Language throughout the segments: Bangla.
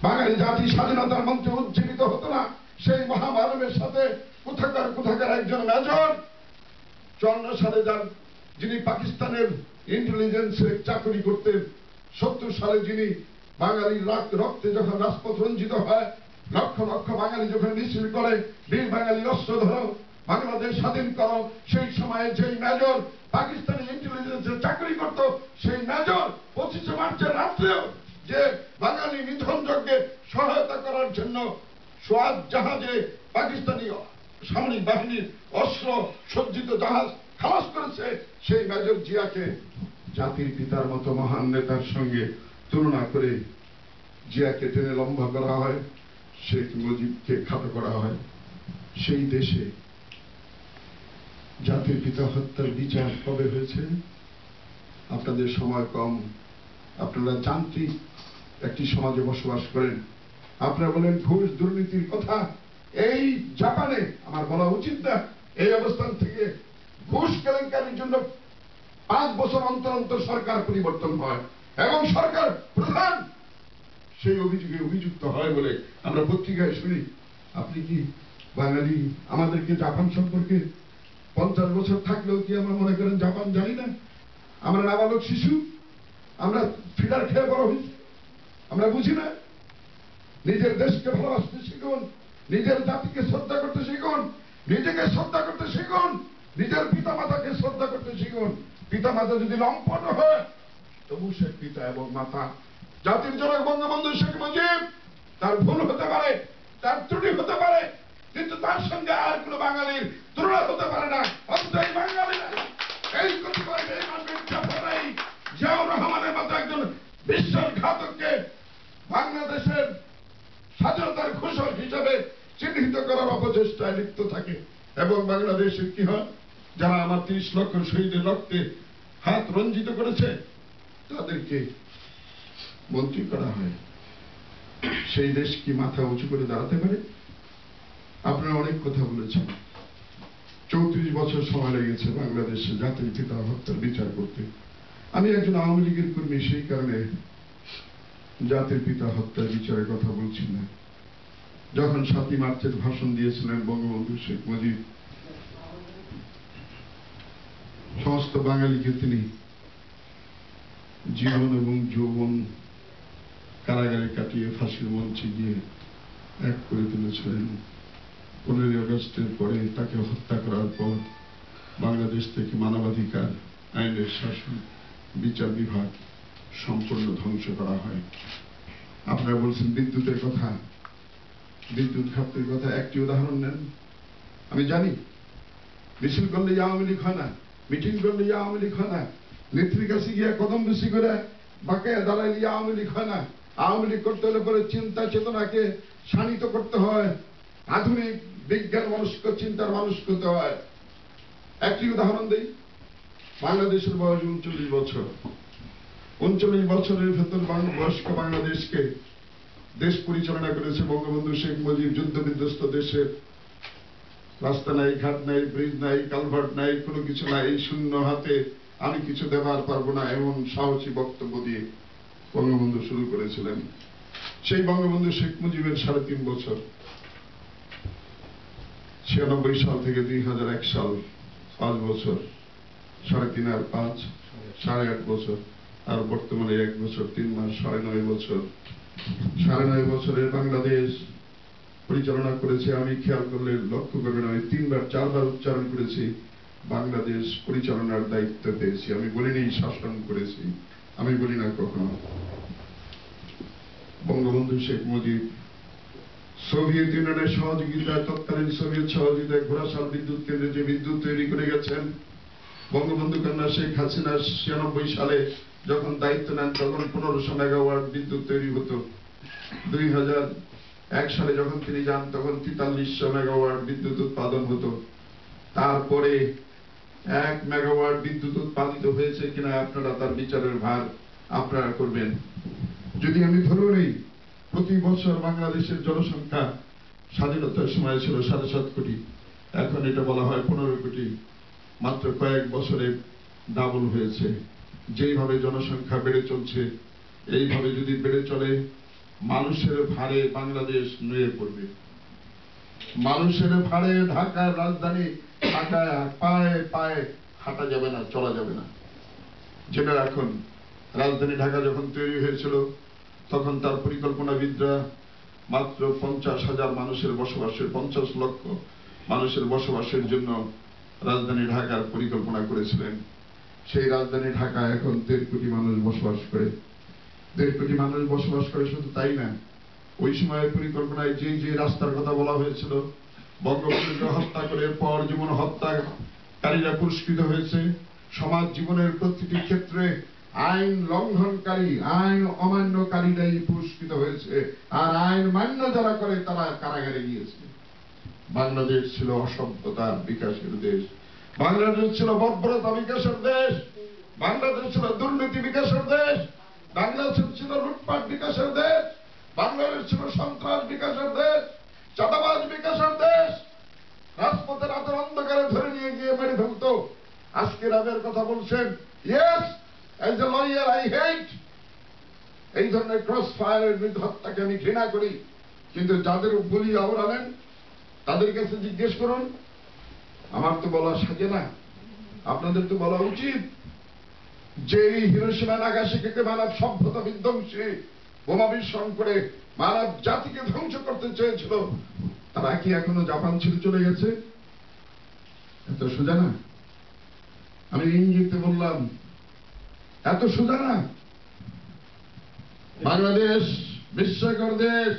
বাঙালি জাতি স্বাধীনতার মঞ্চে উজ্জীবিত হতো না, সেই মহামানবের সাথে কোথাকার একজন মেজর 54 সালে যিনি পাকিস্তানের ইন্টেলিজেন্সে চাকরি করতেন, 70 সালে যিনি বাঙালির রক্তে যখন রাজপথ রঞ্জিত হয়, লক্ষ লক্ষ বাঙালি যখন মিছিল করে বীর বাঙালির অস্ত্র ধরো, বাংলাদেশ স্বাধীন করো, সেই সময়ে যেই মেজর পাকিস্তানি ইন্টেলিজেন্সে চাকরি করত, সেই মেজর 25 মার্চের রাত্রেও যে বাঙালি নিধন যজ্ঞে সহায়তা করার জন্য সোয়াত জাহাজে পাকিস্তানি সামরিক বাহিনীর অস্ত্র সজ্জিত জাহাজ খালাস করেছে, সেই মেজর জিয়াকে জাতির পিতার মতো মহান নেতার সঙ্গে তুলনা করে জিয়াকে টেনে লম্বা করা হয়, শেখ মুজিবকে খাটো করা হয়। সেই দেশে জাতির পিতা হত্যার বিচার কবে হয়েছে? আপনাদের সময় কম, আপনারা যান্ত্রিক একটি সমাজে বসবাস করেন, আপনারা বলেন ঘুষ দুর্নীতির কথা। এই জাপানে আমার বলা উচিত না, এই অবস্থান থেকে ঘুষ কেলেঙ্কারির জন্য 5 বছর অন্তর অন্তর সরকার পরিবর্তন হয় এবং সরকার প্রধান সেই অভিযোগে অভিযুক্ত হয় বলে আমরা পত্রিকায় শুনি। আপনি কি বাঙালি আমাদেরকে জাপান সম্পর্কে 50 বছর থাকলেও কি আমরা মনে করেন জাপান জানি না? আমরা নাবালক শিশু, আমরা ফিডার খেয়ে বড় হয়েছি, আমরা বুঝি না? নিজের দেশকে ভালোবাসতে শিখুন, নিজের জাতিকে শ্রদ্ধা করতে শিখুন, নিজেকে শ্রদ্ধা করতে শিখুন, নিজের পিতা মাতাকে শ্রদ্ধা করতে শিখুন। পিতা মাতা যদি লম্পট হয় তবু সে পিতা এবং মাতা। জাতির জনক বঙ্গবন্ধু শেখ মুজিব, তার ভুল হতে পারে, তার ত্রুটি হতে পারে, কিন্তু তার সঙ্গে আর কোন বাঙালির তুলনা হতে পারে না। অন্তত বাঙালিরা এই কতিপয় জিয়াউর রহমানের মতো একজন বিশ্বাসঘাতককে বাংলাদেশের স্বাধীনতার ঘোষক হিসেবে চিহ্নিত করার অপচেষ্টায় লিপ্ত থাকে। এবং বাংলাদেশের কি হয়, যারা আমার 30 লক্ষ শহীদের রক্তে হাত রঞ্জিত করেছে তাদেরকে মন্ত্রী করা হয়। সেই দেশ কি মাথা উঁচু করে দাঁড়াতে পারে? আপনারা অনেক কথা বলেছেন। 34 বছর সময় লেগেছে বাংলাদেশে জাতির পিতা হত্যার বিচার করতে। আমি একজন আওয়ামী লীগের কর্মী, সেই কারণে জাতির পিতা হত্যার বিচারের কথা বলছি না। যখন 7ই মার্চের ভাষণ দিয়েছিলেন বঙ্গবন্ধু শেখ মুজিব, সমস্ত বাঙালিকে তিনি জীবন এবং যৌবন কারাগারে কাটিয়ে ফাঁসির মঞ্চে গিয়ে এক করে তুলেছিলেন। 15ই আগস্টের পরে তাকে হত্যা করার পর বাংলাদেশ থেকে মানবাধিকার, আইনের শাসন, বিচার বিভাগ সম্পূর্ণ ধ্বংস করা হয়। আপনারা বলছেন বিদ্যুতের কথা, বিদ্যুৎ খাতের কথা। একটি উদাহরণ নেন। আমি জানি মিছিল করলে আওয়ামী লীগ হয় না, মিটিং করলে আওয়ামী লীগ হয় না, নেত্রীর কাছে গিয়ে কদম বেশি করে বাঁকায় দাঁড়াইলে আওয়ামী লীগ হয় না। আওয়ামী লীগ করতে হলে পরে চিন্তা চেতনাকে শানিত করতে হয়, আধুনিক বিজ্ঞান মনস্ক চিন্তার মানুষ করতে হয়। একটি উদাহরণ দেই। বাংলাদেশের বয়স 39 বছর। 39 বছরের ভেতর বয়স্ক বাংলাদেশকে দেশ পরিচালনা করেছে বঙ্গবন্ধু শেখ মুজিব। যুদ্ধ বিধ্বস্ত দেশের রাস্তা নাই, ঘাট নাই, ব্রিজ নাই, কালভার্ট নাই, কোনো কিছু নাই, এই শূন্য হাতে আমি কিছু দেবার পারবো না এমন সাহসী বক্তব্য দিয়ে বঙ্গবন্ধু শুরু করেছিলেন। সেই বঙ্গবন্ধু শেখ মুজিবের 3.5 বছর, 96 সাল থেকে 2001 সাল 5 বছর, 3.5 আর 5 8.5 বছর, আর বর্তমানে 1 বছর 3 মাস, 9.5 বছর। 9.5 বছরের বাংলাদেশ পরিচালনা করেছে। আমি খেয়াল করলে লক্ষ্য করবেন, আমি 3-4বার উচ্চারণ করেছি বাংলাদেশ পরিচালনার দায়িত্ব পেয়েছি। আমি বলিনি শাসন করেছি, আমি বলি না কখনো। বঙ্গবন্ধু শেখ মুজিব সোভিয়েত ইউনিয়নের সহযোগিতায়, তৎকালীন সোভিয়েত সহযোগিতায় ঘোড়াশাল বিদ্যুৎ কেন্দ্রে যে বিদ্যুৎ তৈরি করে গেছেন, বঙ্গবন্ধু কন্যা শেখ হাসিনা 96 সালে যখন দায়িত্ব নেন তখন 1500 মেগাওয়াট বিদ্যুৎ তৈরি হতো। 2001 সালে যখন তিনি যান তখন 4300 মেগাওয়াট বিদ্যুৎ উৎপাদন হতো। তারপরে 1 মেগাওয়াট বিদ্যুৎ উৎপাদিত হয়েছে কিনা আপনারা তার বিচারের ভার আপনারা করবেন। যদি আমি ধরে নেই প্রতি বছর বাংলাদেশের জনসংখ্যা স্বাধীনতার সময় ছিল 7.5 কোটি, এখন এটা বলা হয় 15 কোটি। মাত্র কয়েক বছরে ডাবল হয়েছে। যেইভাবে জনসংখ্যা বেড়ে চলছে, এইভাবে যদি বেড়ে চলে মানুষের ভারে বাংলাদেশ নুয়ে পড়বে। মানুষের ভারে ঢাকার রাজধানী ঢাকায় পায়ে পায়ে হাঁটা যাবে না, চলা যাবে না। জেনে রাখুন, রাজধানী ঢাকা যখন তৈরি হয়েছিল তখন তার পরিকল্পনাবিদরা মাত্র 50,000 মানুষের বসবাসের 50 লক্ষ মানুষের বসবাসের জন্য রাজধানী ঢাকার পরিকল্পনা করেছিলেন। সেই রাজধানী ঢাকা এখন 1.5 কোটি মানুষ বসবাস করে। 1.5 কোটি মানুষ বসবাস করে, শুধু তাই না, ওই সময়ের পরিকল্পনায় যে রাস্তার কথা বলা হয়েছিল, বঙ্গবন্ধুকে হত্যা করে পর জীবন হত্যাকারীরা পুরস্কৃত হয়েছে। সমাজ জীবনের প্রতিটি ক্ষেত্রে আইন লঙ্ঘনকারী, আইন অমান্যকারীরাই পুরস্কৃত হয়েছে, আর আইন মান্য যারা করে তারা কারাগারে গিয়েছে। বাংলাদেশ ছিল অসভ্যতার বিকাশের দেশ, বাংলাদেশ ছিল বর্বরতা বিকাশের দেশ, বাংলাদেশ ছিল দুর্নীতি বিকাশের দেশ, বাংলাদেশ ছিল লুটপাট বিকাশের দেশ, বাংলাদেশ ছিল সন্ত্রাস বিকাশের দেশ, চাঁদাবাজ বিকাশের দেশ। রাজপথে রাতের অন্ধকারে ধরে নিয়ে গিয়ে মেরে ফেলত। আজকে রাবের কথা বলছেন, yes, as a lawyer I hate এই ধরনের ক্রস ফায়ারের বিরুদ্ধে হত্যাকে আমি ঘৃণা করি, কিন্তু যাদের বলি আওড়ালেন তাদের কাছে জিজ্ঞেস করুন। আমার তো বলা সাজে না, আপনাদের তো বলা উচিত যে এই হিরোশিমা নাগাসাকিকে মানব সভ্যতা বিধ্বংসী বোমা বিস্ফোরণ করে মানব জাতিকে ধ্বংস করতে চেয়েছিল, তারা কি এখনো জাপান ছেড়ে চলে গেছে? এত সোজা না। আমি ইঙ্গিতে বললাম, এত সোজা না। বাংলাদেশ বিস্ময়কর দেশ,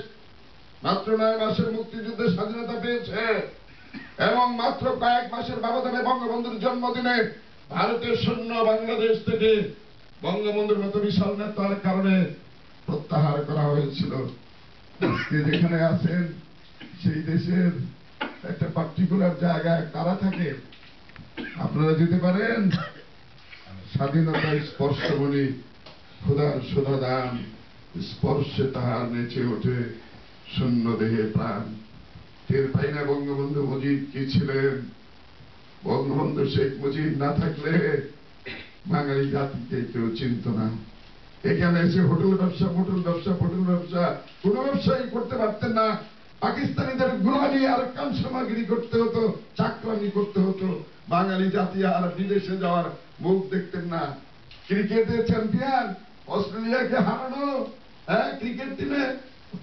মাত্র 9 মাসের মুক্তিযুদ্ধে স্বাধীনতা পেয়েছে এবং মাত্র কয়েক মাসের ব্যবধানে বঙ্গবন্ধুর জন্মদিনে ভারতের সৈন্য বাংলাদেশ থেকে বঙ্গবন্ধুর মতো বিশাল নেতার কারণে প্রত্যাহার করা হয়েছিল। যেখানে আছেন সেই দেশের একটা পার্টিকুলার জায়গায় কারা থাকে, আপনারা যেতে পারেন। স্বাধীনতার স্পর্শমণি খোদার সোধা দান, স্পর্শে তাহার নেচে ওঠে শূন্য দেহে প্রাণ। টের পাই না বঙ্গবন্ধু মুজিব কি ছিলেন। বঙ্গবন্ধু শেখ মুজিব না থাকলে বাঙালি জাতিকে কেউ চিনত না। এখানে এসে হোটেল ব্যবসা, হোটেল ব্যবসা, হোটেল ব্যবসা, কোনো ব্যবসায়ী করতে পারতেন না। পাকিস্তানিদের গোলামি আর কানসামাগিরি করতে হতো, চাকরামি করতে হতো। বাঙালি জাতি আর বিদেশে যাওয়ার মুখ দেখতেন না। ক্রিকেটের চ্যাম্পিয়ন অস্ট্রেলিয়াকে হারানো, ক্রিকেট টিমে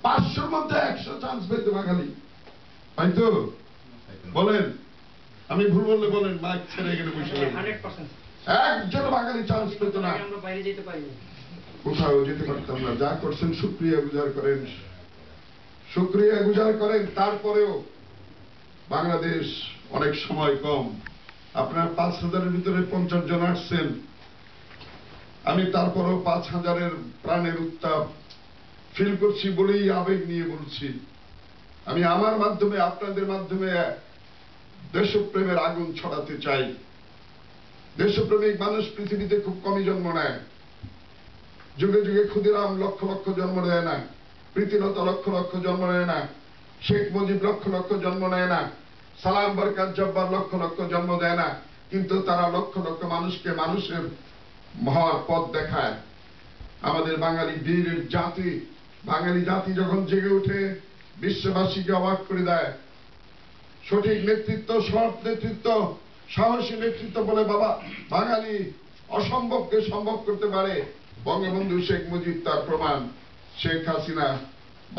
500-র মধ্যে 100 চান্স পেত বাঙালি, পাইতো? বলেন, আমি ভুল বললে বলেন, মাইক ছেড়ে এখানে বসে। 100% একজন বাঙালি চান্স পেত না। আমরা বাইরে যেতে পারি না, কোথাও যেতে পারতাম না। যা করছেন শুকরিয়া গুজার করেন, শুকরিয়া গুজার করেন। তারপরেও বাংলাদেশ অনেক সময় কম। আপনার 5,000-এর ভিতরে 50 জন আসছেন, আমি তারপরেও 5,000-এর প্রাণের উত্তাপ ফিল করছি বলেই আবেগ নিয়ে বলছি। আমি আমার মাধ্যমে, আপনাদের মাধ্যমে দেশপ্রেমের আগুন ছড়াতে চাই। দেশপ্রেমিক মানুষ পৃথিবীতে খুব কমই জন্ম নেয়। যুগে যুগে ক্ষুদিরাম লক্ষ লক্ষ জন্ম নেয় না, প্রীতিলতা লক্ষ লক্ষ জন্ম নেয় না, শেখ মুজিব লক্ষ লক্ষ জন্ম নেয় না, সালাম বরকত জব্বার লক্ষ লক্ষ জন্ম দেয় না, কিন্তু তারা লক্ষ লক্ষ মানুষকে মানুষের মহা পথ দেখায়। আমাদের বাঙালি বীরের জাতি, বাঙালি জাতি যখন জেগে উঠে বিশ্ববাসীকে অবাক করে দেয়। সঠিক নেতৃত্ব, সৎ নেতৃত্ব, সাহসী নেতৃত্ব বলে বাবা বাঙালি অসম্ভবকে সম্ভব করতে পারে। বঙ্গবন্ধু শেখ মুজিব তার প্রমাণ। শেখ হাসিনা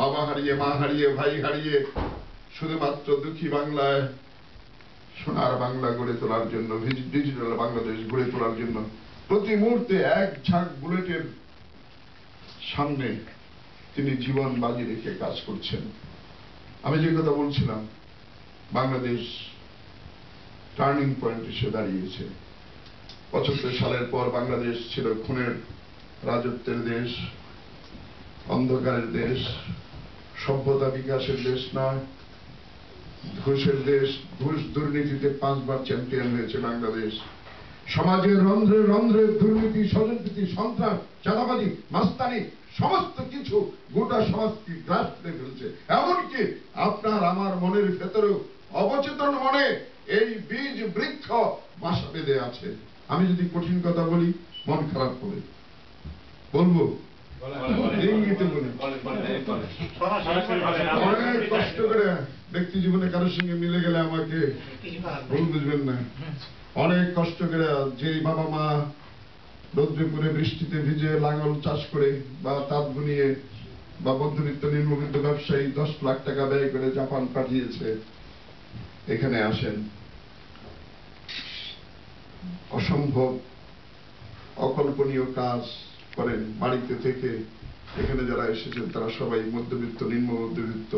বাবা হারিয়ে, মা হারিয়ে, ভাই হারিয়ে শুধুমাত্র দুঃখী বাংলায় সোনার বাংলা গড়ে তোলার জন্য, ডিজিটাল বাংলাদেশ গড়ে তোলার জন্য প্রতি মুহূর্তে এক ঝাঁক বুলেটের সামনে তিনি জীবন বাজি রেখে কাজ করছেন। আমি যে কথা বলছিলাম, বাংলাদেশ টার্নিং পয়েন্ট এসে দাঁড়িয়েছে। 75 সালের পর বাংলাদেশ ছিল খুনের রাজত্বের দেশ, অন্ধকারের দেশ, সভ্যতা বিকাশের দেশ নয়, ঘুষের দেশ। ঘুষ দুর্নীতিতে 5 বার চ্যাম্পিয়ন হয়েছে বাংলাদেশ। সমাজের রন্ধ্রে রন্ধ্রে দুর্নীতি, স্বজনপ্রীতি, সন্ত্রাস, চাঁদাবাজি, মাস্তানি সমস্ত কিছু গোটা সমাজকে গ্রাস করে ফেলছে। এমনকি আপনার আমার মনের ভেতরেও অবচেতন মনে এই বীজ বৃক্ষ বাসা বেঁধে আছে। আমি যদি কঠিন কথা বলি মন খারাপ করে বলবো, ইঙ্গিতে বলি অনেক কষ্ট করে ব্যক্তি জীবনে কারোর সঙ্গে মিলে গেলে আমাকে ভুল বুঝবেন না। অনেক কষ্ট করে যে বাবা মা রৌদ্রপুরে বৃষ্টিতে ভিজে লাঙল চাষ করে বা তাঁত বুনিয়ে বা মধ্যবিত্ত নিম্নবিত্ত ব্যবসায়ী 10 লাখ টাকা ব্যয় করে জাপান পাঠিয়েছে, এখানে আসেন। অসম্ভব অকল্পনীয় কাজ করেন বাড়িতে থেকে। এখানে যারা এসেছেন তারা সবাই মধ্যবিত্ত নিম্ন মধ্যবিত্ত।